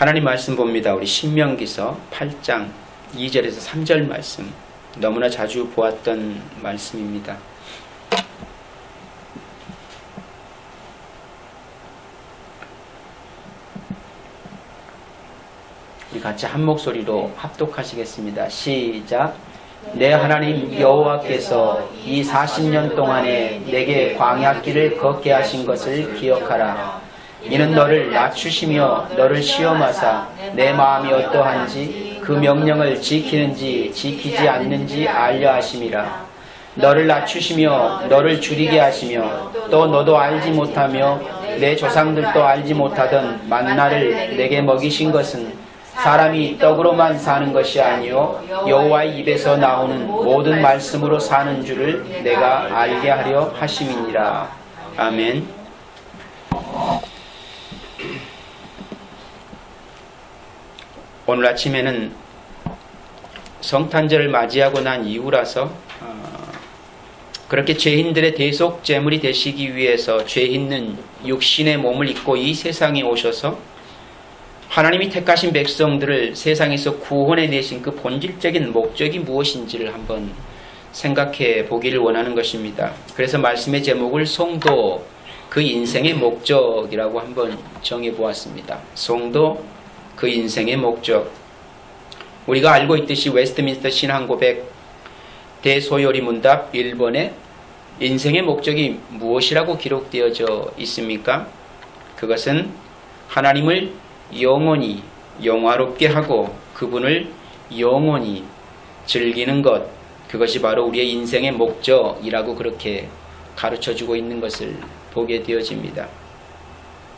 하나님 말씀 봅니다. 우리 신명기서 8장 2절에서 3절 말씀, 너무나 자주 보았던 말씀입니다. 우리 같이 한 목소리로 합독하시겠습니다. 시작. 내 하나님 여호와께서 이 40년 동안에 내게 광야길을 걷게 하신 것을 기억하라. 이는 너를 낮추시며 너를 시험하사 내 마음이 어떠한지 그 명령을 지키는지 지키지 않는지 알려 하심이라. 너를 낮추시며 너를 줄이게 하시며 또 너도 알지 못하며 내 조상들도 알지 못하던 만나를 내게 먹이신 것은 사람이 떡으로만 사는 것이 아니요 여호와의 입에서 나오는 모든 말씀으로 사는 줄을 내가 알게 하려 하심이니라. 아멘. 오늘 아침에는 성탄절을 맞이하고 난 이후라서 그렇게 죄인들의 대속 제물이 되시기 위해서 죄 있는 육신의 몸을 입고 이 세상에 오셔서 하나님이 택하신 백성들을 세상에서 구원해 내신 그 본질적인 목적이 무엇인지를 한번 생각해 보기를 원하는 것입니다. 그래서 말씀의 제목을 성도, 그 인생의 목적이라고 한번 정해 보았습니다. 성도, 그 인생의 목적. 우리가 알고 있듯이 웨스트민스터 신앙고백 대소요리 문답 1번에 인생의 목적이 무엇이라고 기록되어져 있습니까? 그것은 하나님을 영원히 영화롭게 하고 그분을 영원히 즐기는 것, 그것이 바로 우리의 인생의 목적이라고 그렇게 가르쳐주고 있는 것을 보게 되어집니다.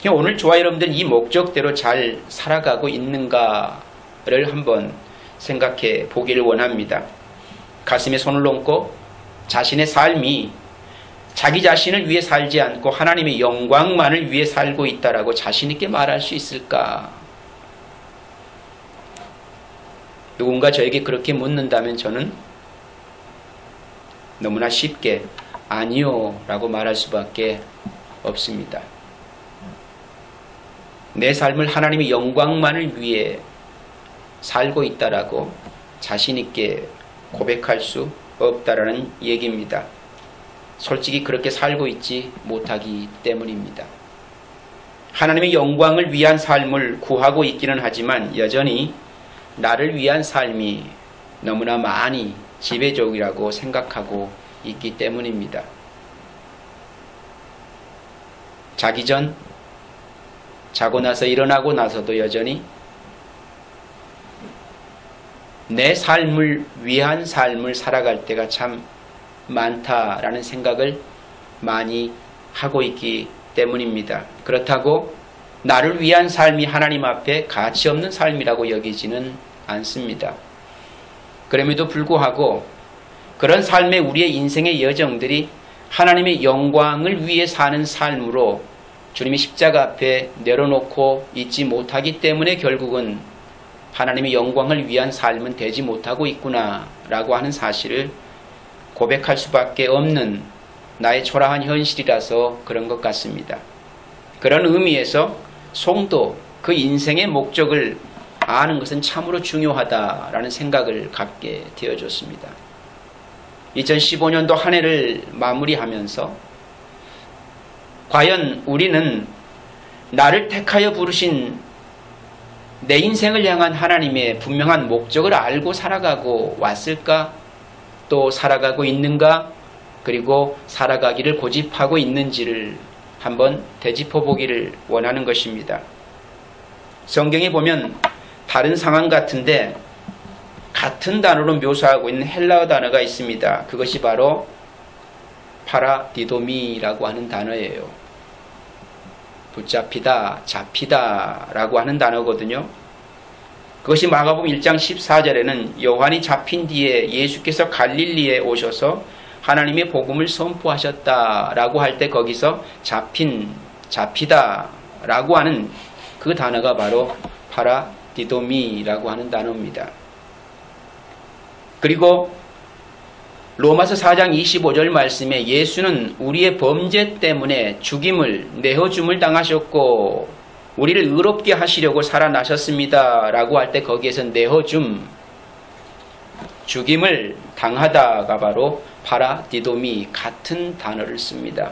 오늘 저와 여러분들은 이 목적대로 잘 살아가고 있는가를 한번 생각해 보기를 원합니다. 가슴에 손을 얹고 자신의 삶이 자기 자신을 위해 살지 않고 하나님의 영광만을 위해 살고 있다라고 자신 있게 말할 수 있을까? 누군가 저에게 그렇게 묻는다면 저는 너무나 쉽게 아니요 라고 말할 수밖에 없습니다. 내 삶을 하나님의 영광만을 위해 살고 있다라고 자신 있게 고백할 수 없다라는 얘기입니다. 솔직히 그렇게 살고 있지 못하기 때문입니다. 하나님의 영광을 위한 삶을 구하고 있기는 하지만 여전히 나를 위한 삶이 너무나 많이 지배적이라고 생각하고 있기 때문입니다. 자기 전, 자고 나서 일어나고 나서도 여전히 내 삶을 위한 삶을 살아갈 때가 참 많다라는 생각을 많이 하고 있기 때문입니다. 그렇다고 나를 위한 삶이 하나님 앞에 가치 없는 삶이라고 여기지는 않습니다. 그럼에도 불구하고 그런 삶의 우리의 인생의 여정들이 하나님의 영광을 위해 사는 삶으로 주님이 십자가 앞에 내려놓고 있지 못하기 때문에 결국은 하나님의 영광을 위한 삶은 되지 못하고 있구나 라고 하는 사실을 고백할 수밖에 없는 나의 초라한 현실이라서 그런 것 같습니다. 그런 의미에서 성도, 그 인생의 목적을 아는 것은 참으로 중요하다라는 생각을 갖게 되어줬습니다. 2015년도 한 해를 마무리하면서 과연 우리는 나를 택하여 부르신 내 인생을 향한 하나님의 분명한 목적을 알고 살아가고 왔을까? 또 살아가고 있는가? 그리고 살아가기를 고집하고 있는지를 한번 되짚어 보기를 원하는 것입니다. 성경에 보면 다른 상황 같은데 같은 단어로 묘사하고 있는 헬라어 단어가 있습니다. 그것이 바로 파라디도미라고 하는 단어예요. 붙잡히다, 잡히다 라고 하는 단어거든요. 그것이 마가복음 1장 14절에는 요한이 잡힌 뒤에 예수께서 갈릴리에 오셔서 하나님의 복음을 선포하셨다라고 할 때 거기서 잡힌, 잡히다 라고 하는 그 단어가 바로 파라디도미라고 하는 단어입니다. 그리고 로마서 4장 25절 말씀에 예수는 우리의 범죄 때문에 죽임을, 내어줌을 당하셨고 우리를 의롭게 하시려고 살아나셨습니다 라고 할 때 거기에서 내어줌, 죽임을 당하다가 바로 파라디돔이 같은 단어를 씁니다.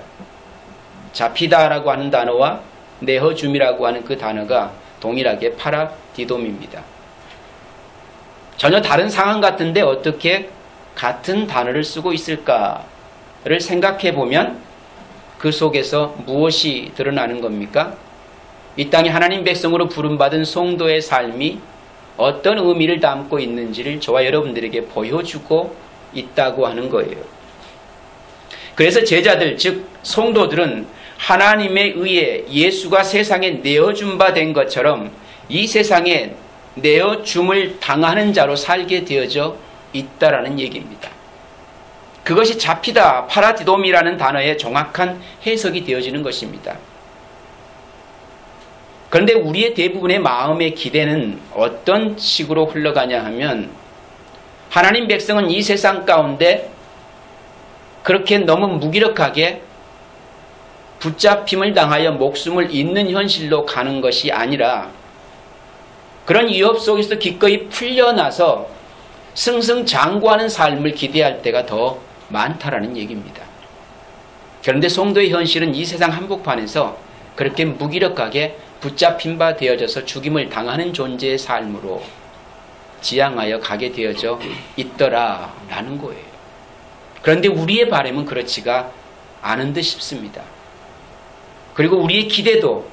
잡히다라고 하는 단어와 내어줌이라고 하는 그 단어가 동일하게 파라디돔입니다. 전혀 다른 상황 같은데 어떻게 같은 단어를 쓰고 있을까를 생각해 보면 그 속에서 무엇이 드러나는 겁니까? 이 땅에 하나님 백성으로 부름받은 성도의 삶이 어떤 의미를 담고 있는지를 저와 여러분들에게 보여주고 있다고 하는 거예요. 그래서 제자들, 즉 성도들은 하나님에 의해 예수가 세상에 내어준 바 된 것처럼 이 세상에 내어줌을 당하는 자로 살게 되어져 있다라는 얘기입니다. 그것이 잡히다, 파라디돔이라는 단어의 정확한 해석이 되어지는 것입니다. 그런데 우리의 대부분의 마음의 기대는 어떤 식으로 흘러가냐 하면 하나님 백성은 이 세상 가운데 그렇게 너무 무기력하게 붙잡힘을 당하여 목숨을 잃는 현실로 가는 것이 아니라 그런 위협 속에서 기꺼이 풀려나서 승승장구하는 삶을 기대할 때가 더 많다라는 얘기입니다. 그런데 성도의 현실은 이 세상 한복판에서 그렇게 무기력하게 붙잡힌 바 되어져서 죽임을 당하는 존재의 삶으로 지향하여 가게 되어져 있더라라는 거예요. 그런데 우리의 바람은 그렇지가 않은 듯 싶습니다. 그리고 우리의 기대도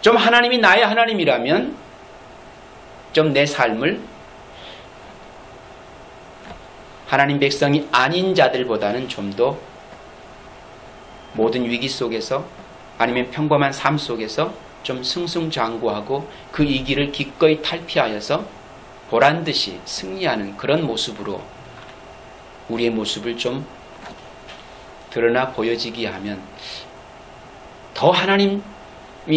좀 하나님이 나의 하나님이라면 좀 내 삶을 하나님 백성이 아닌 자들보다는 좀 더 모든 위기 속에서 아니면 평범한 삶 속에서 좀 승승장구하고 그 위기를 기꺼이 탈피하여서 보란듯이 승리하는 그런 모습으로 우리의 모습을 좀 드러나 보여지게 하면 더 하나님이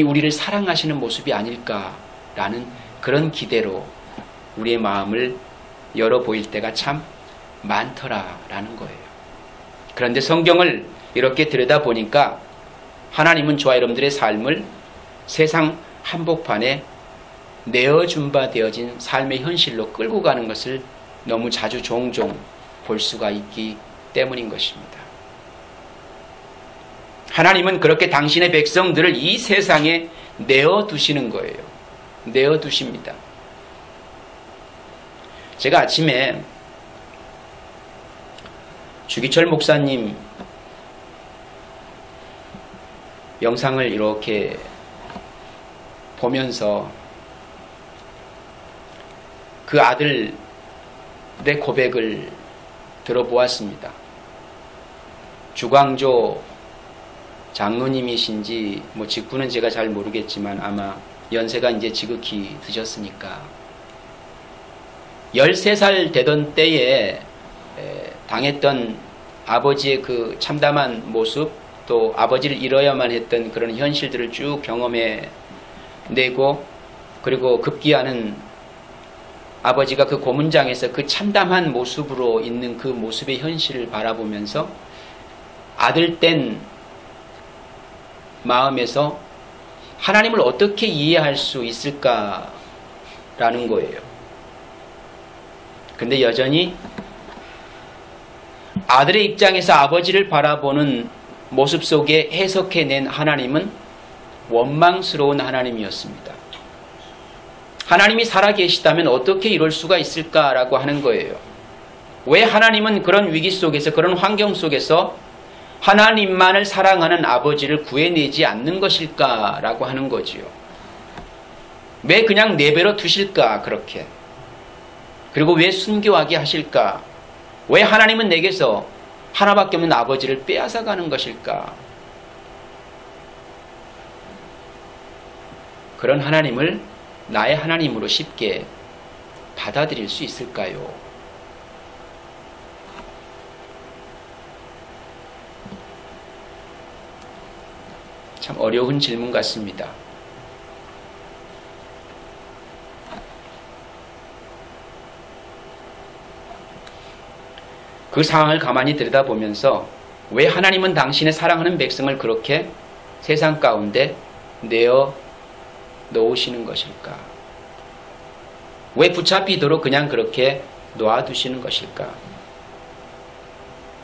우리를 사랑하시는 모습이 아닐까라는 그런 기대로 우리의 마음을 열어 보일 때가 참 많더라라는 거예요. 그런데 성경을 이렇게 들여다보니까 하나님은 저와 여러분들의 삶을 세상 한복판에 내어준 바 되어진 삶의 현실로 끌고 가는 것을 너무 자주 종종 볼 수가 있기 때문인 것입니다. 하나님은 그렇게 당신의 백성들을 이 세상에 내어두시는 거예요. 내어두십니다. 제가 아침에 주기철 목사님 영상을 이렇게 보면서 그 아들의 고백을 들어보았습니다. 주광조 장로님이신지 뭐 직분은 제가 잘 모르겠지만 아마 연세가 이제 지극히 드셨으니까 13살 되던 때에 당했던 아버지의 그 참담한 모습, 또 아버지를 잃어야만 했던 그런 현실들을 쭉 경험해 내고, 그리고 급기야는 아버지가 그 고문장에서 그 참담한 모습으로 있는 그 모습의 현실을 바라보면서 아들된 마음에서 하나님을 어떻게 이해할 수 있을까라는 거예요. 근데 여전히 아들의 입장에서 아버지를 바라보는 모습 속에 해석해낸 하나님은 원망스러운 하나님이었습니다. 하나님이 살아계시다면 어떻게 이럴 수가 있을까라고 하는 거예요. 왜 하나님은 그런 위기 속에서, 그런 환경 속에서 하나님만을 사랑하는 아버지를 구해내지 않는 것일까라고 하는 거지요. 왜 그냥 내버려 두실까 그렇게. 그리고 왜 순교하게 하실까. 왜 하나님은 내게서 하나밖에 없는 아버지를 빼앗아가는 것일까. 그런 하나님을 나의 하나님으로 쉽게 받아들일 수 있을까요? 참 어려운 질문 같습니다. 그 상황을 가만히 들여다보면서 왜 하나님은 당신의 사랑하는 백성을 그렇게 세상 가운데 내어 놓으시는 것일까? 왜 붙잡히도록 그냥 그렇게 놓아두시는 것일까?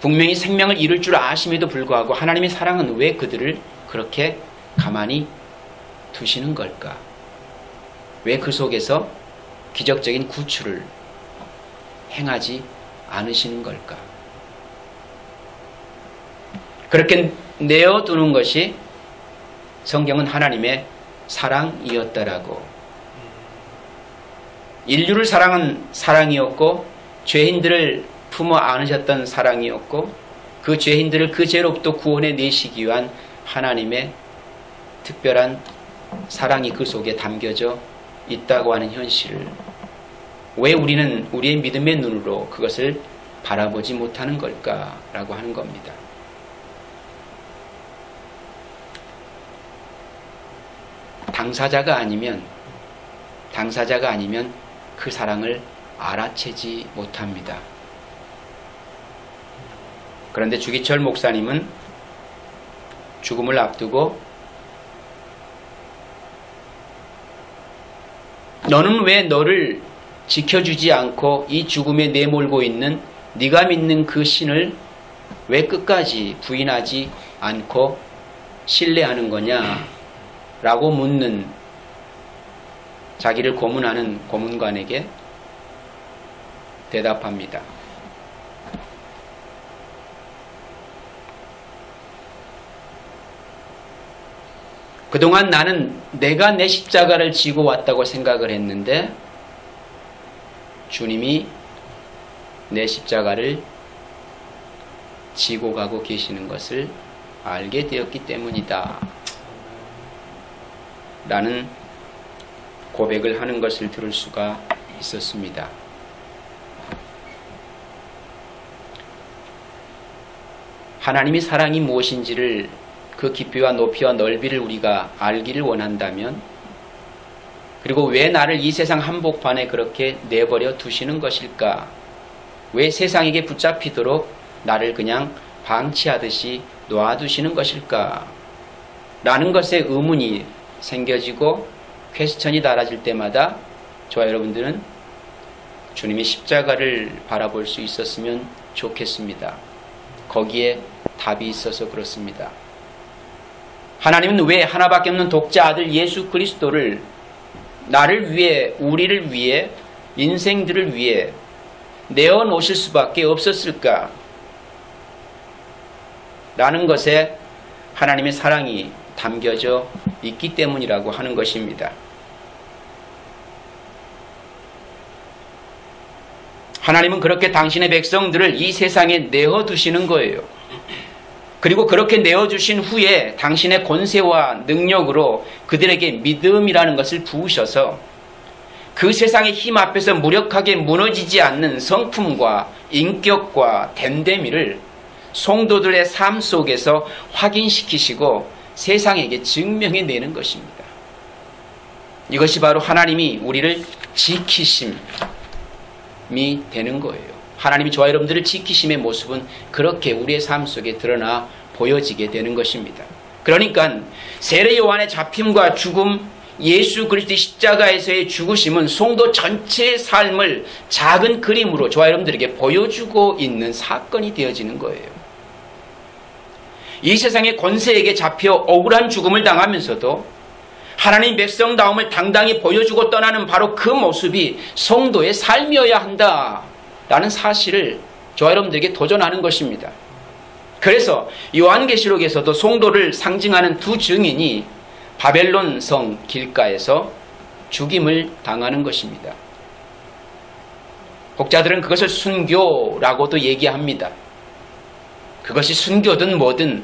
분명히 생명을 잃을 줄 아심에도 불구하고 하나님의 사랑은 왜 그들을 그렇게 가만히 두시는 걸까? 왜 그 속에서 기적적인 구출을 행하지 않으시는 걸까? 그렇게 내어두는 것이 성경은 하나님의 사랑이었다라고. 인류를 사랑한 사랑이었고 죄인들을 품어 안으셨던 사랑이었고 그 죄인들을 그 죄로부터 구원해 내시기 위한 하나님의 특별한 사랑이 그 속에 담겨져 있다고 하는 현실을 왜 우리는 우리의 믿음의 눈으로 그것을 바라보지 못하는 걸까라고 하는 겁니다. 당사자가 아니면 그 사랑을 알아채지 못합니다. 그런데 주기철 목사님은 죽음을 앞두고 너는 왜 너를 지켜주지 않고 이 죽음에 내몰고 있는 네가 믿는 그 신을 왜 끝까지 부인하지 않고 신뢰하는 거냐? 라고 묻는 자기를 고문하는 고문관에게 대답합니다. 그동안 나는 내가 내 십자가를 지고 왔다고 생각을 했는데 주님이 내 십자가를 지고 가고 계시는 것을 알게 되었기 때문이다. 라는 고백을 하는 것을 들을 수가 있었습니다. 하나님의 사랑이 무엇인지를 그 깊이와 높이와 넓이를 우리가 알기를 원한다면 그리고 왜 나를 이 세상 한복판에 그렇게 내버려 두시는 것일까? 왜 세상에게 붙잡히도록 나를 그냥 방치하듯이 놓아두시는 것일까? 라는 것에 의문이 생겨지고 퀘스천이 달아질 때마다 저와 여러분들은 주님의 십자가를 바라볼 수 있었으면 좋겠습니다. 거기에 답이 있어서 그렇습니다. 하나님은 왜 하나밖에 없는 독자 아들 예수 그리스도를 나를 위해, 우리를 위해, 인생들을 위해 내어놓으실 수밖에 없었을까? 라는 것에 하나님의 사랑이 담겨져 있기 때문이라고 하는 것입니다. 하나님은 그렇게 당신의 백성들을 이 세상에 내어두시는 거예요. 그리고 그렇게 내어주신 후에 당신의 권세와 능력으로 그들에게 믿음이라는 것을 부으셔서 그 세상의 힘 앞에서 무력하게 무너지지 않는 성품과 인격과 됨됨이를 성도들의 삶 속에서 확인시키시고 세상에게 증명해내는 것입니다. 이것이 바로 하나님이 우리를 지키심이 되는 거예요. 하나님이 저와 여러분들을 지키심의 모습은 그렇게 우리의 삶 속에 드러나 보여지게 되는 것입니다. 그러니까 세례 요한의 잡힘과 죽음, 예수 그리스도의 십자가에서의 죽으심은 성도 전체의 삶을 작은 그림으로 저와 여러분들에게 보여주고 있는 사건이 되어지는 거예요. 이 세상의 권세에게 잡혀 억울한 죽음을 당하면서도 하나님 백성다움을 당당히 보여주고 떠나는 바로 그 모습이 성도의 삶이어야 한다라는 사실을 저와 여러분들에게 도전하는 것입니다. 그래서 요한계시록에서도 성도를 상징하는 두 증인이 바벨론 성 길가에서 죽임을 당하는 것입니다. 독자들은 그것을 순교라고도 얘기합니다. 그것이 순교든 뭐든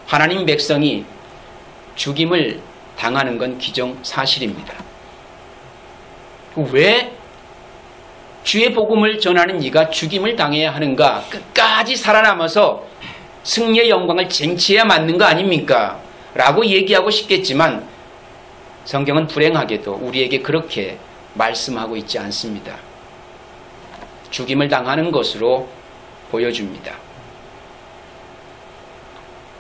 하나님 백성이 죽임을 당하는 건 기정사실입니다. 왜 주의 복음을 전하는 이가 죽임을 당해야 하는가? 끝까지 살아남아서 승리의 영광을 쟁취해야 맞는 거 아닙니까? 라고 얘기하고 싶겠지만 성경은 불행하게도 우리에게 그렇게 말씀하고 있지 않습니다. 죽임을 당하는 것으로 보여줍니다.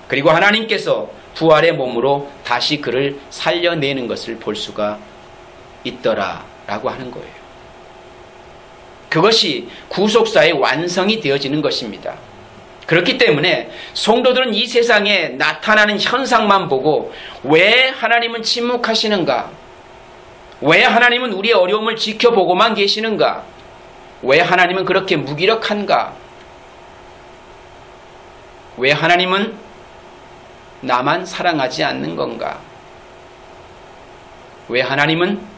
그리고 하나님께서 부활의 몸으로 다시 그를 살려내는 것을 볼 수가 있더라라고 하는 거예요. 그것이 구속사의 완성이 되어지는 것입니다. 그렇기 때문에 성도들은 이 세상에 나타나는 현상만 보고 왜 하나님은 침묵하시는가? 왜 하나님은 우리의 어려움을 지켜보고만 계시는가? 왜 하나님은 그렇게 무기력한가? 왜 하나님은 나만 사랑하지 않는 건가? 왜 하나님은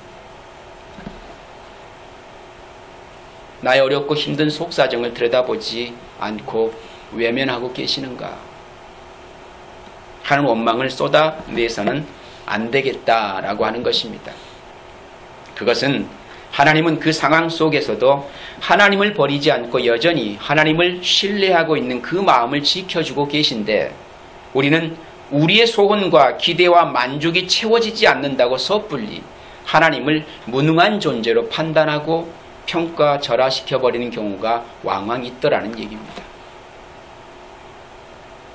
나의 어렵고 힘든 속사정을 들여다보지 않고 외면하고 계시는가 하는 원망을 쏟아내서는 안 되겠다라고 하는 것입니다. 그것은 하나님은 그 상황 속에서도 하나님을 버리지 않고 여전히 하나님을 신뢰하고 있는 그 마음을 지켜주고 계신데, 우리는 우리의 소원과 기대와 만족이 채워지지 않는다고 섣불리 하나님을 무능한 존재로 판단하고 평가절하시켜버리는 경우가 왕왕 있더라는 얘기입니다.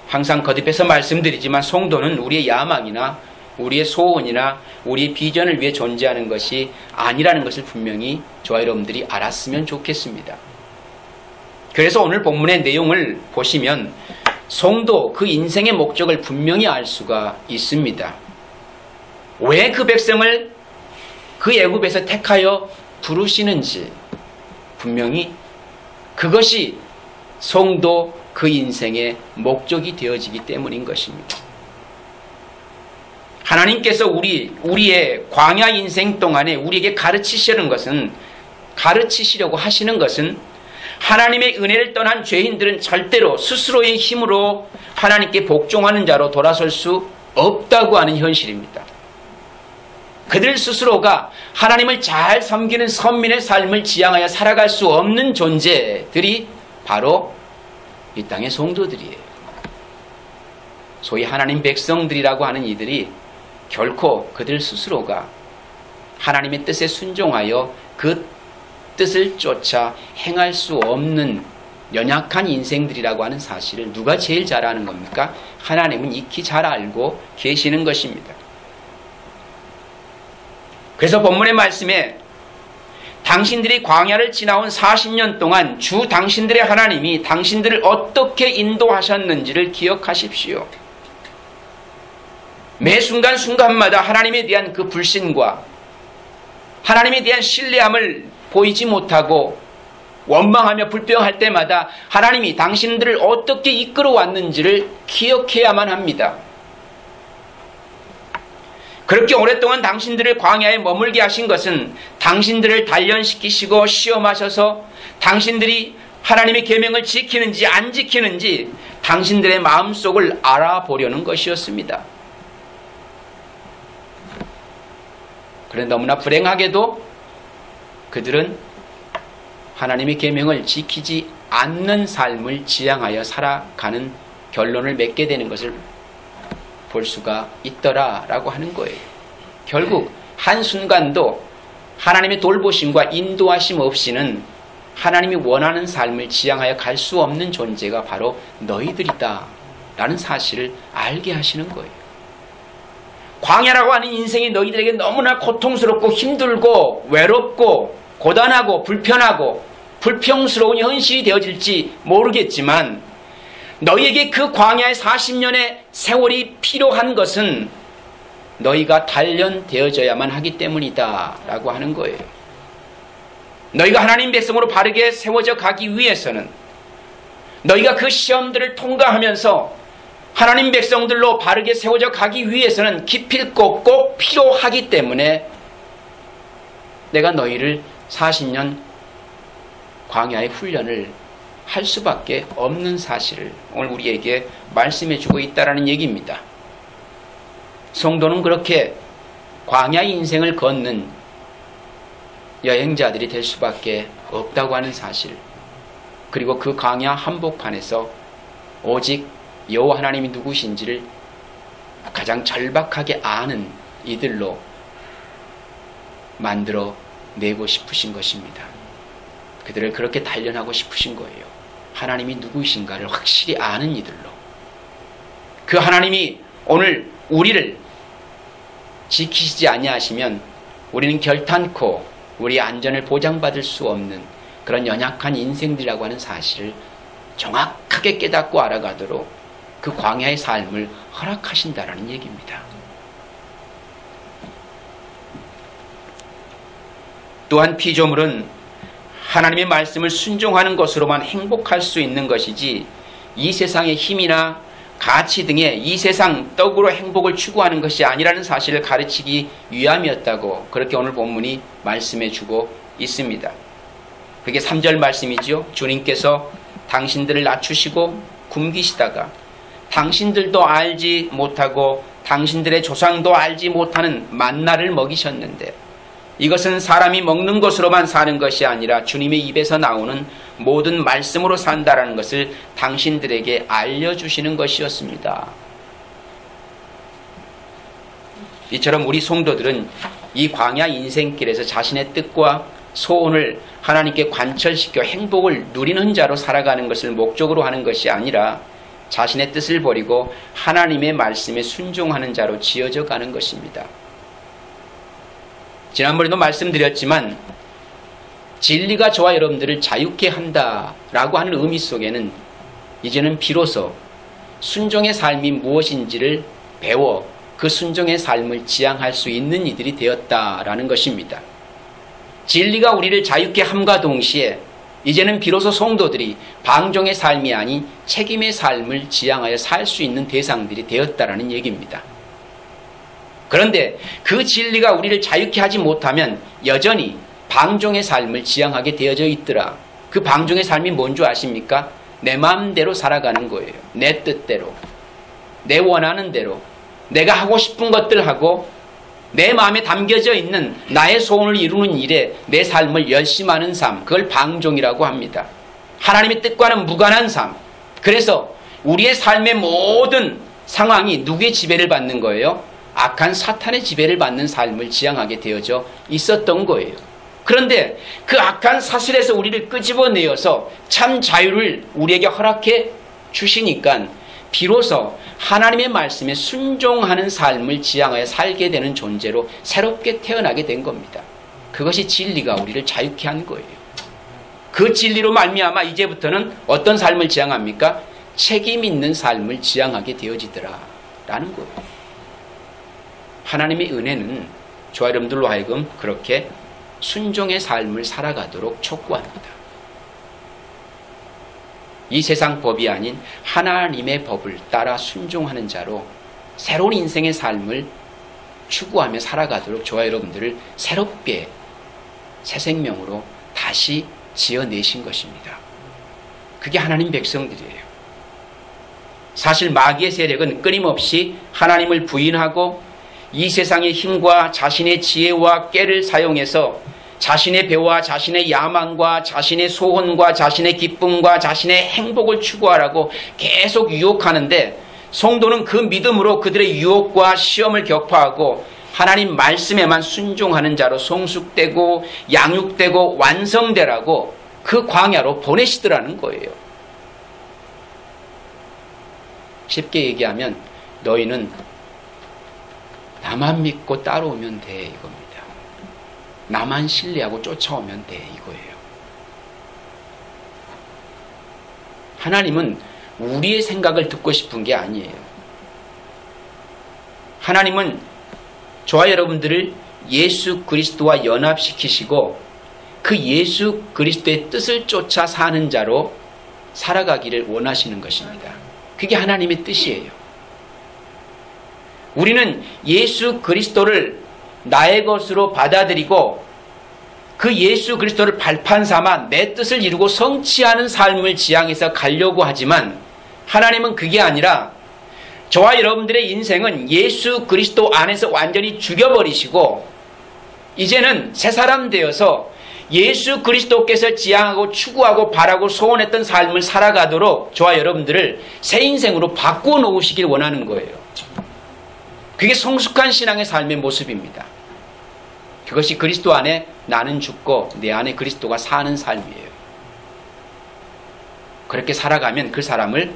항상 거듭해서 말씀드리지만 성도는 우리의 야망이나 우리의 소원이나 우리의 비전을 위해 존재하는 것이 아니라는 것을 분명히 저와 여러분들이 알았으면 좋겠습니다. 그래서 오늘 본문의 내용을 보시면 성도 그 인생의 목적을 분명히 알 수가 있습니다. 왜 그 백성을 그 애굽에서 택하여 부르시는지 분명히 그것이 성도 그 인생의 목적이 되어지기 때문인 것입니다. 하나님께서 우리의 광야 인생 동안에 우리에게 가르치시려고 하시는 것은 하나님의 은혜를 떠난 죄인들은 절대로 스스로의 힘으로 하나님께 복종하는 자로 돌아설 수 없다고 하는 현실입니다. 그들 스스로가 하나님을 잘 섬기는 선민의 삶을 지향하여 살아갈 수 없는 존재들이 바로 이 땅의 성도들이에요. 소위 하나님 백성들이라고 하는 이들이 결코 그들 스스로가 하나님의 뜻에 순종하여 그 뜻을 쫓아 행할 수 없는 연약한 인생들이라고 하는 사실을 누가 제일 잘 아는 겁니까? 하나님은 익히 잘 알고 계시는 것입니다. 그래서 본문의 말씀에 당신들이 광야를 지나온 40년 동안 주 당신들의 하나님이 당신들을 어떻게 인도하셨는지를 기억하십시오. 매 순간순간마다 하나님에 대한 그 불신과 하나님에 대한 신뢰함을 보이지 못하고 원망하며 불평할 때마다 하나님이 당신들을 어떻게 이끌어 왔는지를 기억해야만 합니다. 그렇게 오랫동안 당신들을 광야에 머물게 하신 것은 당신들을 단련시키시고 시험하셔서 당신들이 하나님의 계명을 지키는지 안 지키는지 당신들의 마음속을 알아보려는 것이었습니다. 그런데 너무나 불행하게도 그들은 하나님의 계명을 지키지 않는 삶을 지향하여 살아가는 결론을 맺게 되는 것을 볼 수가 있더라라고 하는 거예요. 결국 한순간도 하나님의 돌보심과 인도하심 없이는 하나님이 원하는 삶을 지향하여 갈 수 없는 존재가 바로 너희들이다 라는 사실을 알게 하시는 거예요. 광야라고 하는 인생이 너희들에게 너무나 고통스럽고 힘들고 외롭고 고단하고 불편하고 불평스러운 현실이 되어질지 모르겠지만 너희에게 그 광야의 40년의 세월이 필요한 것은 너희가 단련되어져야만 하기 때문이다 라고 하는 거예요. 너희가 하나님 백성으로 바르게 세워져 가기 위해서는 너희가 그 시험들을 통과하면서 하나님 백성들로 바르게 세워져 가기 위해서는 기필코 꼭 필요하기 때문에 내가 너희를 40년 광야의 훈련을 할 수밖에 없는 사실을 오늘 우리에게 말씀해 주고 있다는 얘기입니다. 성도는 그렇게 광야의 인생을 걷는 여행자들이 될 수밖에 없다고 하는 사실, 그리고 그 광야 한복판에서 오직 여호와 하나님이 누구신지를 가장 절박하게 아는 이들로 만들어 내고 싶으신 것입니다. 그들을 그렇게 단련하고 싶으신 거예요. 하나님이 누구이신가를 확실히 아는 이들로. 그 하나님이 오늘 우리를 지키시지 아니하시면 우리는 결탄코 우리의 안전을 보장받을 수 없는 그런 연약한 인생들이라고 하는 사실을 정확하게 깨닫고 알아가도록 그 광야의 삶을 허락하신다라는 얘기입니다. 또한 피조물은 하나님의 말씀을 순종하는 것으로만 행복할 수 있는 것이지 이 세상의 힘이나 가치 등의 이 세상 떡으로 행복을 추구하는 것이 아니라는 사실을 가르치기 위함이었다고 그렇게 오늘 본문이 말씀해 주고 있습니다. 그게 3절 말씀이죠. 주님께서 당신들을 낮추시고 굶기시다가 당신들도 알지 못하고 당신들의 조상도 알지 못하는 만나를 먹이셨는데 이것은 사람이 먹는 것으로만 사는 것이 아니라 주님의 입에서 나오는 모든 말씀으로 산다라는 것을 당신들에게 알려주시는 것이었습니다. 이처럼 우리 성도들은 이 광야 인생길에서 자신의 뜻과 소원을 하나님께 관철시켜 행복을 누리는 자로 살아가는 것을 목적으로 하는 것이 아니라 자신의 뜻을 버리고 하나님의 말씀에 순종하는 자로 지어져 가는 것입니다. 지난번에도 말씀드렸지만 진리가 저와 여러분들을 자유케 한다라고 하는 의미 속에는 이제는 비로소 순종의 삶이 무엇인지를 배워 그 순종의 삶을 지향할 수 있는 이들이 되었다라는 것입니다. 진리가 우리를 자유케 함과 동시에 이제는 비로소 성도들이 방종의 삶이 아닌 책임의 삶을 지향하여 살 수 있는 대상들이 되었다라는 얘기입니다. 그런데 그 진리가 우리를 자유케 하지 못하면 여전히 방종의 삶을 지향하게 되어져 있더라. 그 방종의 삶이 뭔 줄 아십니까? 내 마음대로 살아가는 거예요. 내 뜻대로, 내 원하는 대로, 내가 하고 싶은 것들 하고 내 마음에 담겨져 있는 나의 소원을 이루는 일에 내 삶을 열심하는 삶, 그걸 방종이라고 합니다. 하나님의 뜻과는 무관한 삶. 그래서 우리의 삶의 모든 상황이 누구의 지배를 받는 거예요? 악한 사탄의 지배를 받는 삶을 지향하게 되어져 있었던 거예요. 그런데 그 악한 사슬에서 우리를 끄집어내어서 참 자유를 우리에게 허락해 주시니까 비로소 하나님의 말씀에 순종하는 삶을 지향하여 살게 되는 존재로 새롭게 태어나게 된 겁니다. 그것이 진리가 우리를 자유케 한 거예요. 그 진리로 말미암아 이제부터는 어떤 삶을 지향합니까? 책임 있는 삶을 지향하게 되어지더라 라는 거예요. 하나님의 은혜는 저와 여러분들로 하여금 그렇게 순종의 삶을 살아가도록 촉구합니다. 이 세상 법이 아닌 하나님의 법을 따라 순종하는 자로 새로운 인생의 삶을 추구하며 살아가도록 저와 여러분들을 새롭게 새 생명으로 다시 지어내신 것입니다. 그게 하나님 백성들이에요. 사실 마귀의 세력은 끊임없이 하나님을 부인하고 이 세상의 힘과 자신의 지혜와 깨를 사용해서 자신의 배와 자신의 야망과 자신의 소원과 자신의 기쁨과 자신의 행복을 추구하라고 계속 유혹하는데 성도는 그 믿음으로 그들의 유혹과 시험을 격파하고 하나님 말씀에만 순종하는 자로 성숙되고 양육되고 완성되라고 그 광야로 보내시더라는 거예요. 쉽게 얘기하면 너희는 나만 믿고 따라오면 돼 이겁니다. 나만 신뢰하고 쫓아오면 돼 이거예요. 하나님은 우리의 생각을 듣고 싶은 게 아니에요. 하나님은 저와 여러분들을 예수 그리스도와 연합시키시고 그 예수 그리스도의 뜻을 쫓아 사는 자로 살아가기를 원하시는 것입니다. 그게 하나님의 뜻이에요. 우리는 예수 그리스도를 나의 것으로 받아들이고 그 예수 그리스도를 발판 삼아 내 뜻을 이루고 성취하는 삶을 지향해서 가려고 하지만 하나님은 그게 아니라 저와 여러분들의 인생은 예수 그리스도 안에서 완전히 죽여버리시고 이제는 새 사람 되어서 예수 그리스도께서 지향하고 추구하고 바라고 소원했던 삶을 살아가도록 저와 여러분들을 새 인생으로 바꾸어 놓으시길 원하는 거예요. 그게 성숙한 신앙의 삶의 모습입니다. 그것이 그리스도 안에 나는 죽고 내 안에 그리스도가 사는 삶이에요. 그렇게 살아가면 그 사람을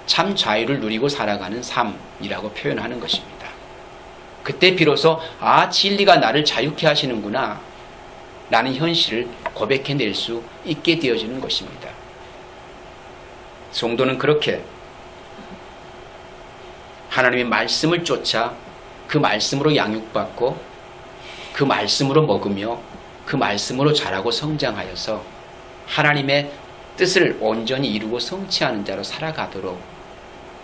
참 자유를 누리고 살아가는 삶이라고 표현하는 것입니다. 그때 비로소 진리가 나를 자유케 하시는구나 라는 현실을 고백해낼 수 있게 되어지는 것입니다. 성도는 그렇게 하나님의 말씀을 쫓아 그 말씀으로 양육받고 그 말씀으로 먹으며 그 말씀으로 자라고 성장하여서 하나님의 뜻을 온전히 이루고 성취하는 자로 살아가도록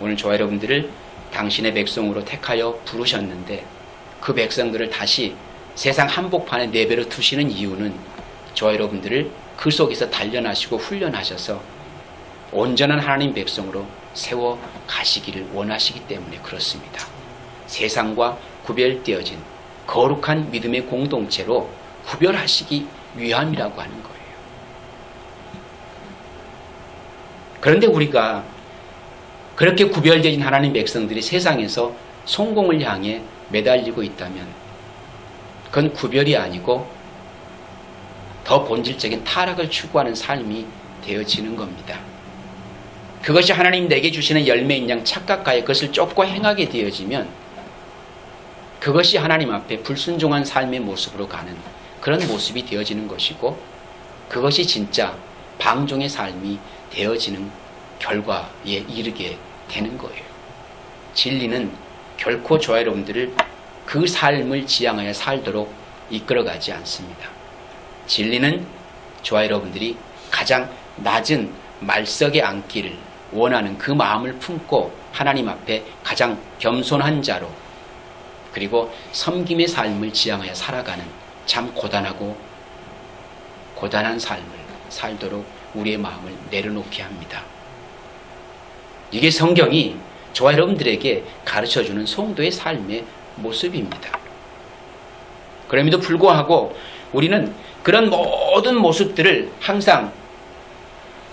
오늘 저와 여러분들을 당신의 백성으로 택하여 부르셨는데 그 백성들을 다시 세상 한복판에 내버려 두시는 이유는 저와 여러분들을 그 속에서 단련하시고 훈련하셔서 온전한 하나님 백성으로 세워 가시기를 원하시기 때문에 그렇습니다. 세상과 구별되어진 거룩한 믿음의 공동체로 구별하시기 위함이라고 하는 거예요. 그런데 우리가 그렇게 구별되어진 하나님 백성들이 세상에서 성공을 향해 매달리고 있다면 그건 구별이 아니고 더 본질적인 타락을 추구하는 삶이 되어지는 겁니다. 그것이 하나님 내게 주시는 열매인 양 착각하여 그것을 쫓고 행하게 되어지면 그것이 하나님 앞에 불순종한 삶의 모습으로 가는 그런 모습이 되어지는 것이고 그것이 진짜 방종의 삶이 되어지는 결과에 이르게 되는 거예요. 진리는 결코 저와 여러분들을 그 삶을 지향하여 살도록 이끌어가지 않습니다. 진리는 저와 여러분들이 가장 낮은 말석에 앉기를 원하는 그 마음을 품고 하나님 앞에 가장 겸손한 자로 그리고 섬김의 삶을 지향하여 살아가는 참 고단한 삶을 살도록 우리의 마음을 내려놓게 합니다. 이게 성경이 저와 여러분들에게 가르쳐주는 성도의 삶의 모습입니다. 그럼에도 불구하고 우리는 그런 모든 모습들을 항상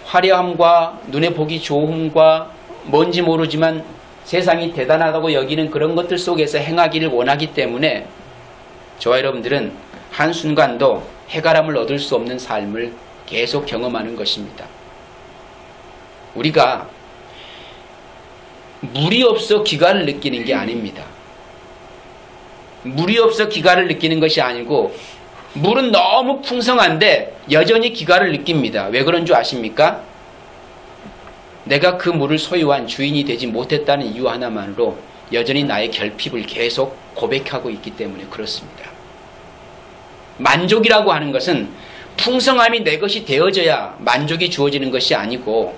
화려함과 눈에 보기 좋음과 뭔지 모르지만 세상이 대단하다고 여기는 그런 것들 속에서 행하기를 원하기 때문에 저와 여러분들은 한순간도 해가람을 얻을 수 없는 삶을 계속 경험하는 것입니다. 우리가 물이 없어 기가를 느끼는 게 아닙니다. 물이 없어 기가를 느끼는 것이 아니고 물은 너무 풍성한데 여전히 기가를 느낍니다. 왜 그런 줄 아십니까? 내가 그 물을 소유한 주인이 되지 못했다는 이유 하나만으로 여전히 나의 결핍을 계속 고백하고 있기 때문에 그렇습니다. 만족이라고 하는 것은 풍성함이 내 것이 되어져야 만족이 주어지는 것이 아니고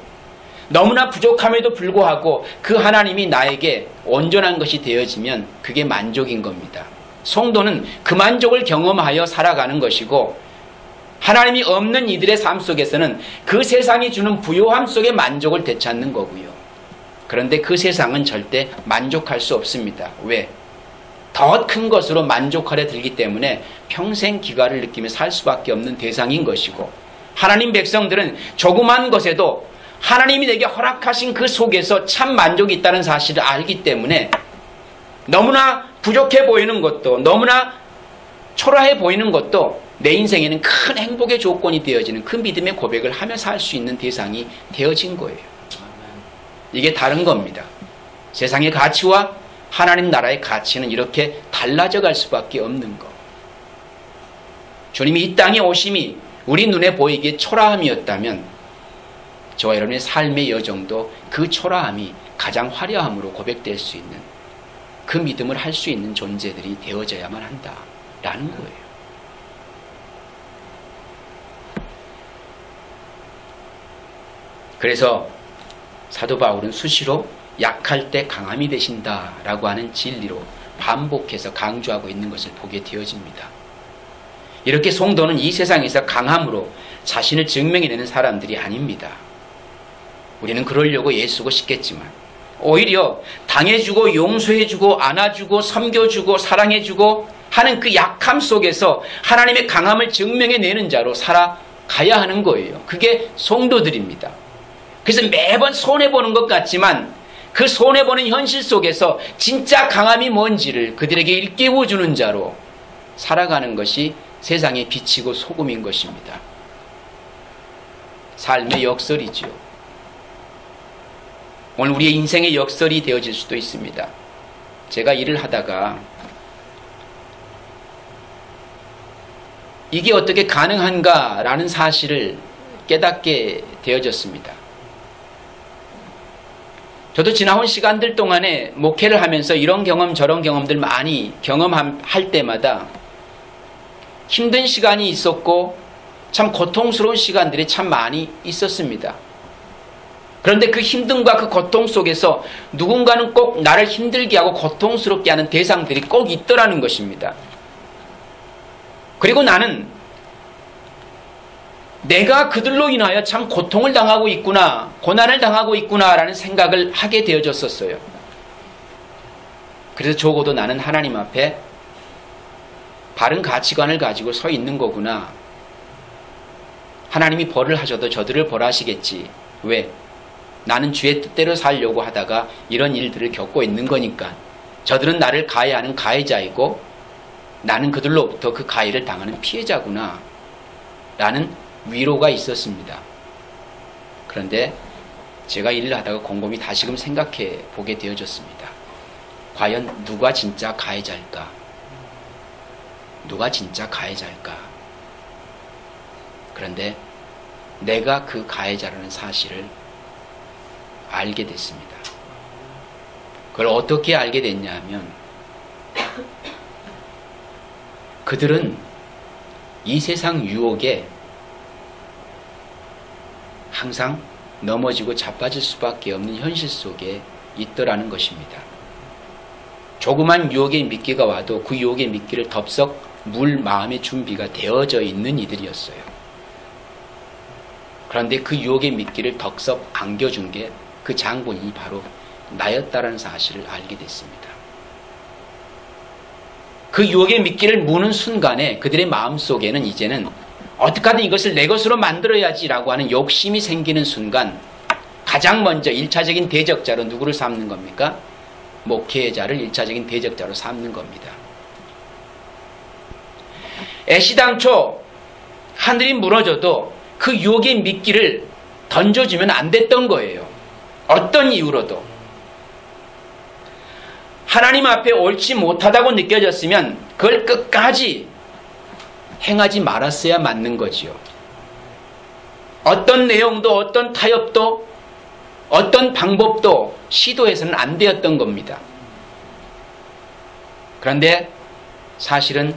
너무나 부족함에도 불구하고 그 하나님이 나에게 온전한 것이 되어지면 그게 만족인 겁니다. 성도는 그 만족을 경험하여 살아가는 것이고 하나님이 없는 이들의 삶 속에서는 그 세상이 주는 부요함 속에 만족을 되찾는 거고요. 그런데 그 세상은 절대 만족할 수 없습니다. 왜? 더 큰 것으로 만족하려 들기 때문에 평생 기가를 느끼며 살 수밖에 없는 대상인 것이고 하나님 백성들은 조그만 것에도 하나님이 내게 허락하신 그 속에서 참 만족이 있다는 사실을 알기 때문에 너무나 부족해 보이는 것도 너무나 초라해 보이는 것도 내 인생에는 큰 행복의 조건이 되어지는 그 믿음의 고백을 하며 살 수 있는 대상이 되어진 거예요. 이게 다른 겁니다. 세상의 가치와 하나님 나라의 가치는 이렇게 달라져 갈 수밖에 없는 거. 주님이 이 땅에 오심이 우리 눈에 보이기에 초라함이었다면 저와 여러분의 삶의 여정도 그 초라함이 가장 화려함으로 고백될 수 있는 그 믿음을 할 수 있는 존재들이 되어져야만 한다라는 거예요. 그래서 사도 바울은 수시로 약할 때 강함이 되신다라고 하는 진리로 반복해서 강조하고 있는 것을 보게 되어집니다. 이렇게 성도는 이 세상에서 강함으로 자신을 증명해내는 사람들이 아닙니다. 우리는 그러려고 애쓰고 싶겠지만 오히려 당해주고 용서해주고 안아주고 섬겨주고 사랑해주고 하는 그 약함 속에서 하나님의 강함을 증명해내는 자로 살아가야 하는 거예요. 그게 성도들입니다. 그래서 매번 손해보는 것 같지만 그 손해보는 현실 속에서 진짜 강함이 뭔지를 그들에게 일깨워주는 자로 살아가는 것이 세상의 빛이고 소금인 것입니다. 삶의 역설이지요. 오늘 우리의 인생의 역설이 되어질 수도 있습니다. 제가 일을 하다가 이게 어떻게 가능한가라는 사실을 깨닫게 되어졌습니다. 저도 지나온 시간들 동안에 목회를 하면서 이런 경험 저런 경험들 많이 경험할 때마다 힘든 시간이 있었고 참 고통스러운 시간들이 참 많이 있었습니다. 그런데 그 힘듦과 그 고통 속에서 누군가는 꼭 나를 힘들게 하고 고통스럽게 하는 대상들이 꼭 있더라는 것입니다. 그리고 나는 내가 그들로 인하여 참 고통을 당하고 있구나, 고난을 당하고 있구나라는 생각을 하게 되어졌었어요. 그래서 적어도 나는 하나님 앞에 바른 가치관을 가지고 서 있는 거구나. 하나님이 벌을 하셔도 저들을 벌하시겠지. 왜? 나는 주의 뜻대로 살려고 하다가 이런 일들을 겪고 있는 거니까. 저들은 나를 가해하는 가해자이고 나는 그들로부터 그 가해를 당하는 피해자구나 라는 위로가 있었습니다. 그런데 제가 일을 하다가 곰곰이 다시금 생각해 보게 되어졌습니다. 과연 누가 진짜 가해자일까? 누가 진짜 가해자일까? 그런데 내가 그 가해자라는 사실을 알게 됐습니다. 그걸 어떻게 알게 됐냐 하면 그들은 이 세상 유혹에 항상 넘어지고 자빠질 수밖에 없는 현실 속에 있더라는 것입니다. 조그만 유혹의 미끼가 와도 그 유혹의 미끼를 덥석 물 마음의 준비가 되어져 있는 이들이었어요. 그런데 그 유혹의 미끼를 덕석 안겨준 게 그 장본인이 바로 나였다라는 사실을 알게 됐습니다. 그 유혹의 미끼를 무는 순간에 그들의 마음속에는 이제는 어떻게든 이것을 내 것으로 만들어야지라고 하는 욕심이 생기는 순간 가장 먼저 1차적인 대적자로 누구를 삼는 겁니까? 목회자를 1차적인 대적자로 삼는 겁니다. 애시당초 하늘이 무너져도 그 유혹의 미끼를 던져주면 안 됐던 거예요. 어떤 이유로도. 하나님 앞에 옳지 못하다고 느껴졌으면 그걸 끝까지 행하지 말았어야 맞는 거지요. 어떤 내용도 어떤 타협도 어떤 방법도 시도해서는 안 되었던 겁니다. 그런데 사실은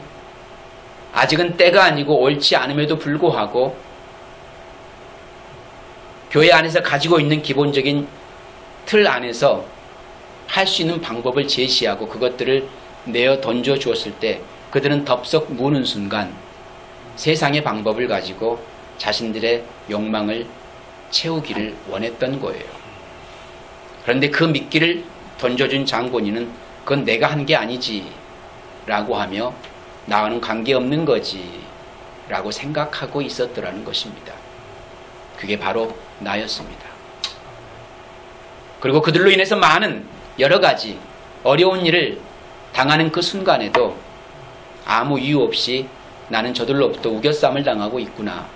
아직은 때가 아니고 옳지 않음에도 불구하고 교회 안에서 가지고 있는 기본적인 틀 안에서 할 수 있는 방법을 제시하고 그것들을 내어 던져 주었을 때 그들은 덥석 무는 순간 세상의 방법을 가지고 자신들의 욕망을 채우기를 원했던 거예요. 그런데 그 미끼를 던져준 장본인은 그건 내가 한 게 아니지 라고 하며 나와는 관계없는 거지 라고 생각하고 있었더라는 것입니다. 그게 바로 나였습니다. 그리고 그들로 인해서 많은 여러 가지 어려운 일을 당하는 그 순간에도 아무 이유 없이 나는 저들로부터 우겨쌈을 당하고 있구나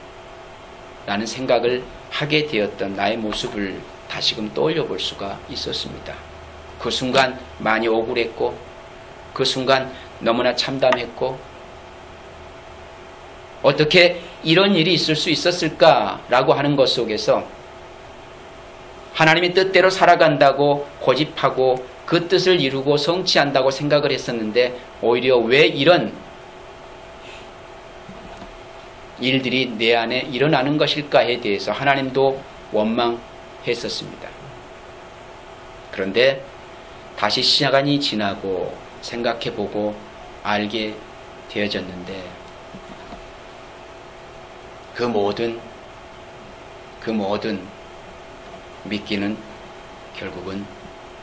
라는 생각을 하게 되었던 나의 모습을 다시금 떠올려 볼 수가 있었습니다. 그 순간 많이 억울했고 그 순간 너무나 참담했고 어떻게 이런 일이 있을 수 있었을까라고 하는 것 속에서 하나님의 뜻대로 살아간다고 고집하고 그 뜻을 이루고 성취한다고 생각을 했었는데 오히려 왜 이런 일들이 내 안에 일어나는 것일까에 대해서 하나님도 원망했었습니다. 그런데 다시 시간이 지나고 생각해보고 알게 되어졌는데 그 모든 미끼는 결국은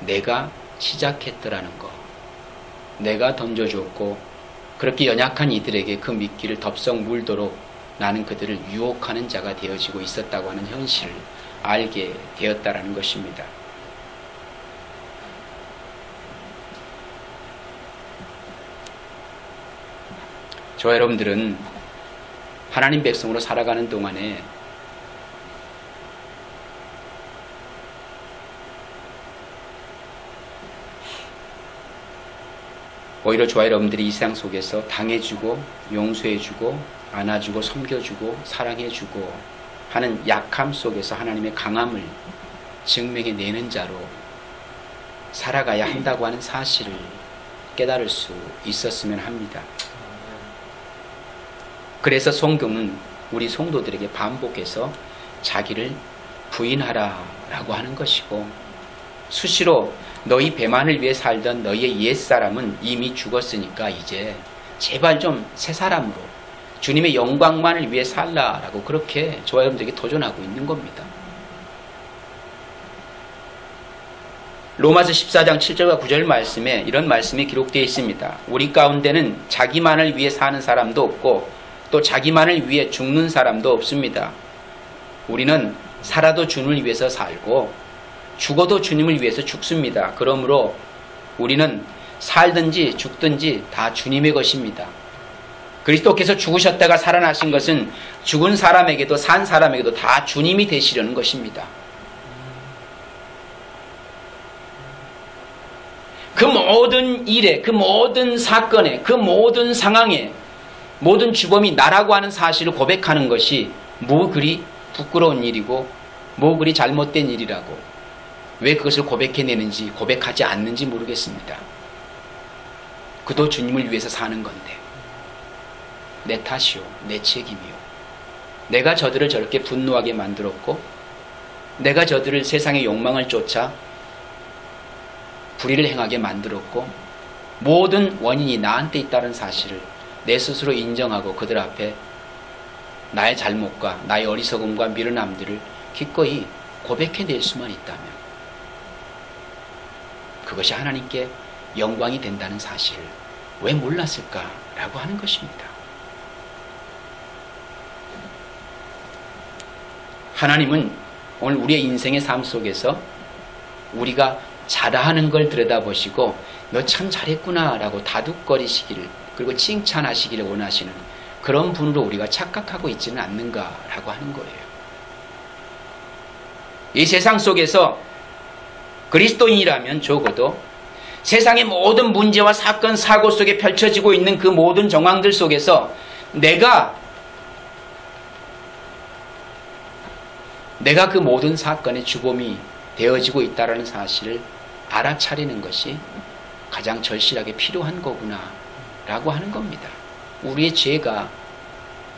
내가 시작했더라는 거. 내가 던져줬고 그렇게 연약한 이들에게 그 미끼를 덥석 물도록 나는 그들을 유혹하는 자가 되어지고 있었다고 하는 현실을 알게 되었다라는 것입니다. 저와 여러분들은 하나님 백성으로 살아가는 동안에 오히려 저와 여러분들이 이 세상 속에서 당해주고 용서해주고 안아주고 섬겨주고 사랑해주고 하는 약함 속에서 하나님의 강함을 증명해내는 자로 살아가야 한다고 하는 사실을 깨달을 수 있었으면 합니다. 그래서 성경은 우리 성도들에게 반복해서 자기를 부인하라 라고 하는 것이고, 수시로 너희 배만을 위해 살던 너희의 옛사람은 이미 죽었으니까 이제 제발 좀 새 사람으로 주님의 영광만을 위해 살라라고 그렇게 저와 여러분들에게 도전하고 있는 겁니다. 로마서 14장 7절과 9절 말씀에 이런 말씀이 기록되어 있습니다. 우리 가운데는 자기만을 위해 사는 사람도 없고 또 자기만을 위해 죽는 사람도 없습니다. 우리는 살아도 주님을 위해서 살고 죽어도 주님을 위해서 죽습니다. 그러므로 우리는 살든지 죽든지 다 주님의 것입니다. 그리스도께서 죽으셨다가 살아나신 것은 죽은 사람에게도 산 사람에게도 다 주님이 되시려는 것입니다. 그 모든 일에, 그 모든 사건에, 그 모든 상황에 모든 주범이 나라고 하는 사실을 고백하는 것이 뭐 그리 부끄러운 일이고 뭐 그리 잘못된 일이라고 왜 그것을 고백해내는지 고백하지 않는지 모르겠습니다. 그도 주님을 위해서 사는 건데 내 탓이요 내 책임이요, 내가 저들을 저렇게 분노하게 만들었고 내가 저들을 세상의 욕망을 쫓아 불의를 행하게 만들었고 모든 원인이 나한테 있다는 사실을 내 스스로 인정하고 그들 앞에 나의 잘못과 나의 어리석음과 미련함들을 기꺼이 고백해낼 수만 있다면 그것이 하나님께 영광이 된다는 사실을 왜 몰랐을까라고 하는 것입니다. 하나님은 오늘 우리의 인생의 삶 속에서 우리가 잘하는 걸 들여다보시고 너 참 잘했구나 라고 다독거리시기를 그리고 칭찬하시기를 원하시는 그런 분으로 우리가 착각하고 있지는 않는가라고 하는 거예요. 이 세상 속에서 그리스도인이라면 적어도 세상의 모든 문제와 사건, 사고 속에 펼쳐지고 있는 그 모든 정황들 속에서 내가 그 모든 사건의 주범이 되어지고 있다는 사실을 알아차리는 것이 가장 절실하게 필요한 거구나 라고 하는 겁니다. 우리의 죄가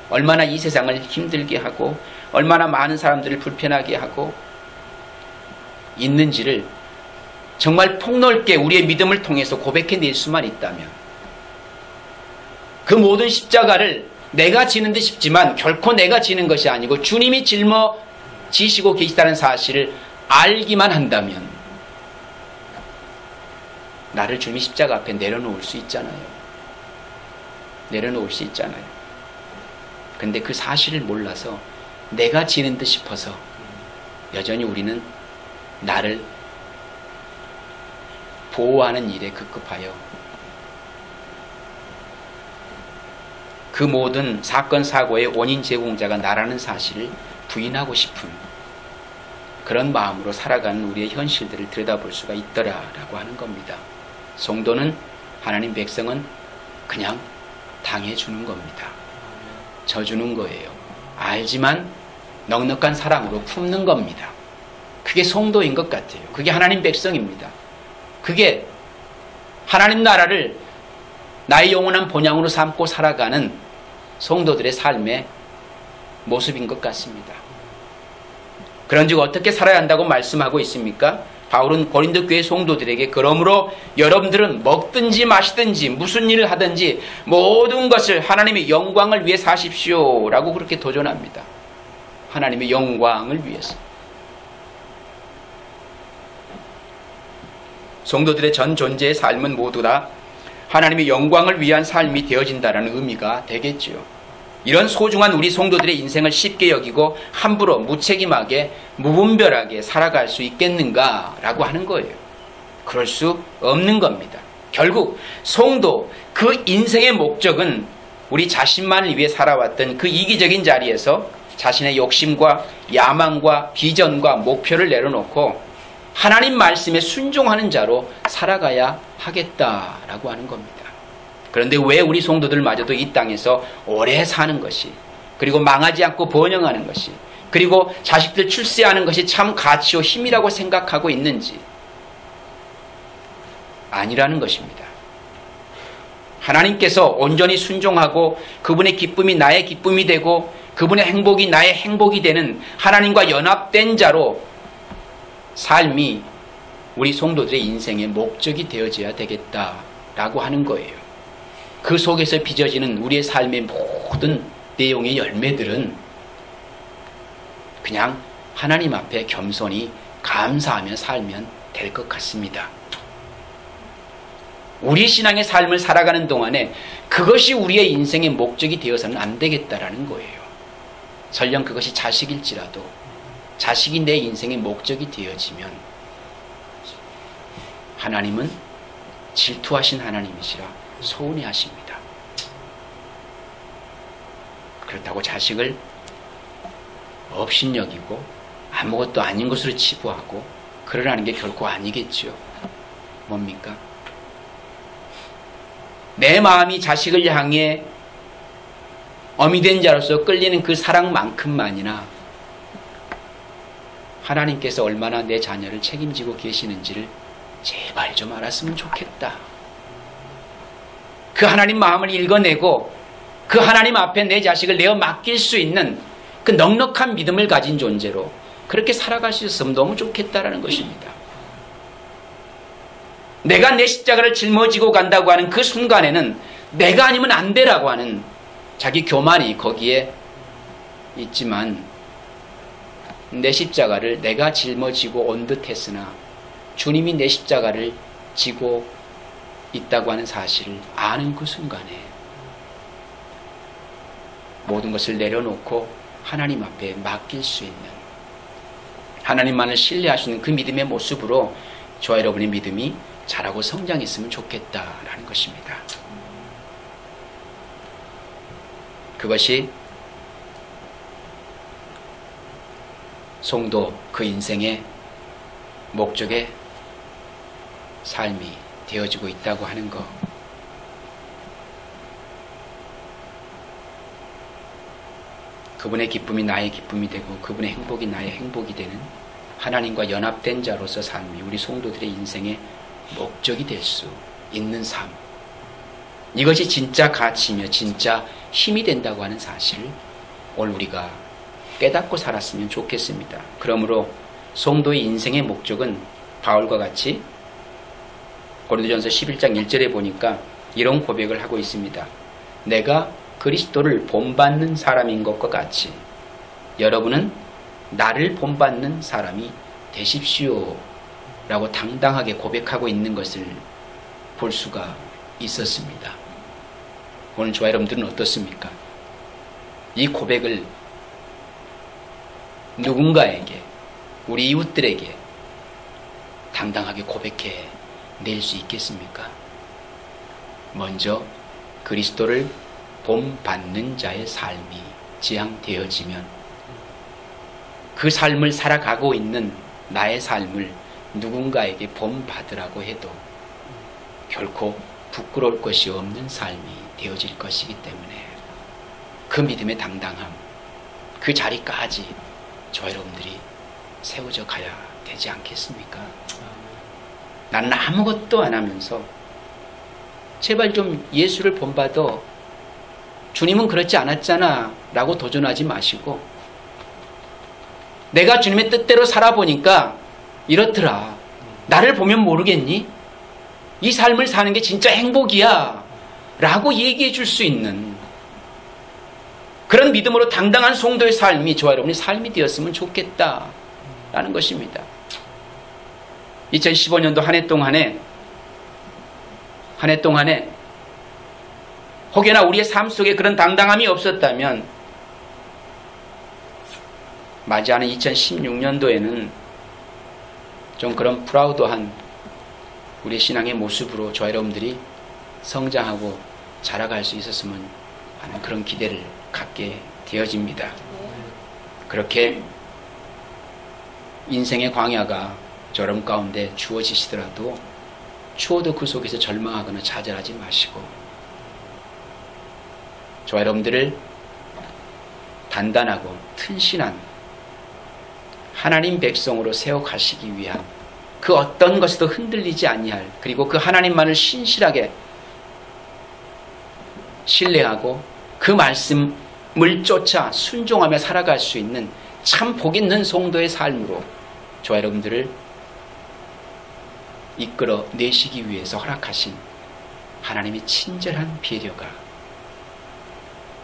얼마나 이 세상을 힘들게 하고 얼마나 많은 사람들을 불편하게 하고 있는지를 정말 폭넓게 우리의 믿음을 통해서 고백해낼 수만 있다면 그 모든 십자가를 내가 지는 듯 싶지만 결코 내가 지는 것이 아니고 주님이 짊어지시고 계시다는 사실을 알기만 한다면 나를 주님이 십자가 앞에 내려놓을 수 있잖아요. 내려놓을 수 있잖아요. 근데 그 사실을 몰라서 내가 지는 듯 싶어서 여전히 우리는 나를 보호하는 일에 급급하여 그 모든 사건 사고의 원인 제공자가 나라는 사실을 부인하고 싶은 그런 마음으로 살아가는 우리의 현실들을 들여다볼 수가 있더라라고 하는 겁니다. 성도는 하나님 백성은 그냥 당해주는 겁니다. 져주는 거예요. 알지만 넉넉한 사랑으로 품는 겁니다. 그게 성도인 것 같아요. 그게 하나님 백성입니다. 그게 하나님 나라를 나의 영원한 본향으로 삼고 살아가는 성도들의 삶의 모습인 것 같습니다. 그런즉 어떻게 살아야 한다고 말씀하고 있습니까? 바울은 고린도 교회 성도들에게 그러므로 여러분들은 먹든지 마시든지 무슨 일을 하든지 모든 것을 하나님의 영광을 위해 사십시오 라고 그렇게 도전합니다. 하나님의 영광을 위해서. 성도들의 전 존재의 삶은 모두 다 하나님의 영광을 위한 삶이 되어진다는 의미가 되겠지요. 이런 소중한 우리 성도들의 인생을 쉽게 여기고 함부로 무책임하게 무분별하게 살아갈 수 있겠는가라고 하는 거예요. 그럴 수 없는 겁니다. 결국 성도 그 인생의 목적은 우리 자신만을 위해 살아왔던 그 이기적인 자리에서 자신의 욕심과 야망과 비전과 목표를 내려놓고 하나님 말씀에 순종하는 자로 살아가야 하겠다라고 하는 겁니다. 그런데 왜 우리 성도들마저도 이 땅에서 오래 사는 것이, 그리고 망하지 않고 번영하는 것이, 그리고 자식들 출세하는 것이 참 가치요 힘이라고 생각하고 있는지 아니라는 것입니다. 하나님께서 온전히 순종하고 그분의 기쁨이 나의 기쁨이 되고 그분의 행복이 나의 행복이 되는 하나님과 연합된 자로 삶이 우리 성도들의 인생의 목적이 되어져야 되겠다라고 하는 거예요. 그 속에서 빚어지는 우리의 삶의 모든 내용의 열매들은 그냥 하나님 앞에 겸손히 감사하며 살면 될 것 같습니다. 우리 신앙의 삶을 살아가는 동안에 그것이 우리의 인생의 목적이 되어서는 안 되겠다라는 거예요. 설령 그것이 자식일지라도 자식이 내 인생의 목적이 되어지면 하나님은 질투하신 하나님이시라 서운해하십니다. 그렇다고 자식을 업신여기고 아무것도 아닌 것으로 치부하고 그러라는 게 결코 아니겠죠. 뭡니까? 내 마음이 자식을 향해 어미된 자로서 끌리는 그 사랑만큼만이나 하나님께서 얼마나 내 자녀를 책임지고 계시는지를 제발 좀 알았으면 좋겠다. 그 하나님 마음을 읽어내고 그 하나님 앞에 내 자식을 내어 맡길 수 있는 그 넉넉한 믿음을 가진 존재로 그렇게 살아갈 수 있었으면 너무 좋겠다라는 것입니다. 내가 내 십자가를 짊어지고 간다고 하는 그 순간에는 내가 아니면 안 되라고 하는 자기 교만이 거기에 있지만 내 십자가를 내가 짊어지고 온 듯 했으나 주님이 내 십자가를 지고 있다고 하는 사실을 아는 그 순간에 모든 것을 내려놓고 하나님 앞에 맡길 수 있는, 하나님만을 신뢰할 수 있는 그 믿음의 모습으로 저와 여러분의 믿음이 자라고 성장했으면 좋겠다라는 것입니다. 그것이 성도 그 인생의 목적의 삶이 되어지고 있다고 하는 것. 그분의 기쁨이 나의 기쁨이 되고 그분의 행복이 나의 행복이 되는 하나님과 연합된 자로서 삶이 우리 성도들의 인생의 목적이 될 수 있는 삶. 이것이 진짜 가치며 진짜 힘이 된다고 하는 사실을 오늘 우리가 깨닫고 살았으면 좋겠습니다. 그러므로 성도의 인생의 목적은 바울과 같이 고린도전서 11장 1절에 보니까 이런 고백을 하고 있습니다. 내가 그리스도를 본받는 사람인 것과 같이 여러분은 나를 본받는 사람이 되십시오 라고 당당하게 고백하고 있는 것을 볼 수가 있었습니다. 오늘 저와 여러분들은 어떻습니까? 이 고백을 누군가에게, 우리 이웃들에게 당당하게 고백해 낼 수 있겠습니까? 먼저 그리스도를 본받는 자의 삶이 지향되어지면 그 삶을 살아가고 있는 나의 삶을 누군가에게 본받으라고 해도 결코 부끄러울 것이 없는 삶이 되어질 것이기 때문에 그 믿음의 당당함, 그 자리까지 저와 여러분들이 세워져 가야 되지 않겠습니까? 나는 아무것도 안 하면서 제발 좀 예수를 본받아, 주님은 그렇지 않았잖아 라고 도전하지 마시고 내가 주님의 뜻대로 살아보니까 이렇더라. 나를 보면 모르겠니? 이 삶을 사는 게 진짜 행복이야 라고 얘기해 줄 수 있는 그런 믿음으로 당당한 성도의 삶이 저와 여러분의 삶이 되었으면 좋겠다라는 것입니다. 2015년도 한 해 동안에 혹여나 우리의 삶 속에 그런 당당함이 없었다면 맞이하는 2016년도에는 좀 그런 프라우드한 우리 신앙의 모습으로 저와 여러분들이 성장하고 자라갈 수 있었으면 하는 그런 기대를 갖게 되어집니다. 그렇게 인생의 광야가 저런 가운데 주어지시더라도 추워도 그 속에서 절망하거나 좌절하지 마시고 저와 여러분들을 단단하고 튼실한 하나님 백성으로 세워 가시기 위한 그 어떤 것에도 흔들리지 아니할, 그리고 그 하나님만을 신실하게 신뢰하고 그 말씀을 쫓아 순종하며 살아갈 수 있는 참 복 있는 성도의 삶으로 저와 여러분들을 이끌어 내시기 위해서 허락하신 하나님의 친절한 배려가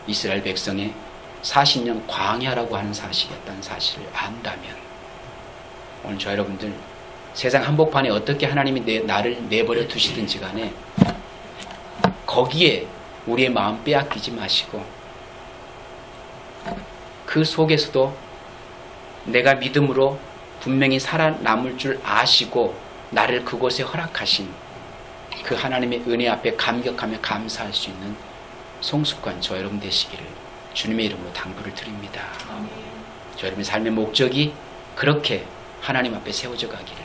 이스라엘 백성의 40년 광야라고 하는 사실이었다는 사실을 안다면, 오늘 저 여러분들 세상 한복판에 어떻게 하나님이 나를 내버려 두시든지 간에 거기에 우리의 마음 빼앗기지 마시고, 그 속에서도 내가 믿음으로 분명히 살아남을 줄 아시고 나를 그곳에 허락하신 그 하나님의 은혜 앞에 감격하며 감사할 수 있는 성숙한 저 여러분 되시기를 주님의 이름으로 당부를 드립니다. 저 여러분의 삶의 목적이 그렇게 하나님 앞에 세워져 가기를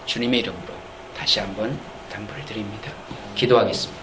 주님의 이름으로 다시 한번 당부를 드립니다. 기도하겠습니다.